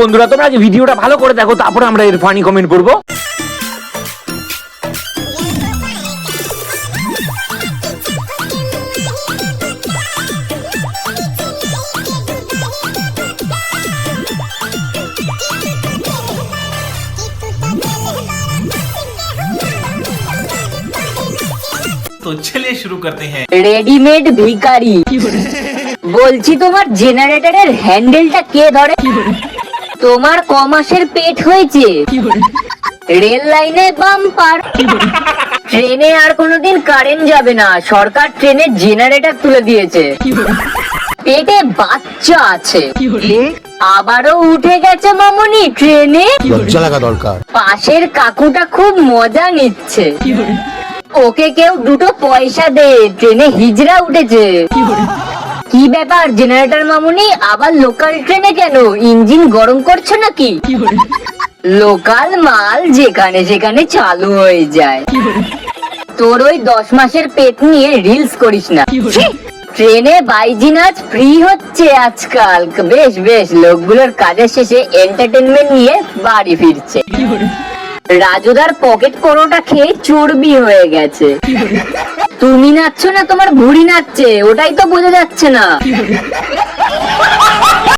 বন্ধুরা তোমরা আগে ভিডিওটা ভালো করে দেখো, তারপরে আমরা এর ফানি কমেন্ট করবো। तो चलिए शुरू करते हैं। রেডিমেড ভিখারি বলছি, তোমার জেনারেটরের হ্যান্ডেলটা কে ধরে? তোমার ক মাসের পেট হয়েছে? রেল লাইনে বাম্পার, ট্রেনে আর কোনোদিন কারেন্ট যাবে না, সরকার ট্রেনের জেনারেটর তুলে দিয়েছে। পেটে বাচ্চা আছে, আবারও উঠে গেছে মামুনি ট্রেনে। লজ্জা লাগা দরকার। পাশের কাকুটা খুব মজা নিচ্ছে, ওকে কেউ দুটো পয়সা দে, ট্রেনে হিজড়া উঠেছে। কি ব্যাপার জেনারেটর মামুনি, আবার লোকাল ট্রেনে কেন? ইঞ্জিন গরম করছো নাকি? লোকাল মাল যেখানে সেখানে চালু হয়ে যায়। তোর ওই 10 মাসের পেট নিয়ে রিলস করিস না। ট্রেনে বাইজি নাচ ফ্রি হচ্ছে আজকাল। বেশ বেশ, লোকগুলোর কাজের শেষে এন্টারটেনমেন্ট নিয়ে বাড়ি ফিরছে। রাজুদার পকেট পরোটা খেয়ে চর্বি হয়ে গেছে। তুমি নাচছো না তোমার ভুঁড়ি নাচছে, ওটাই তো বোঝা যাচ্ছে না।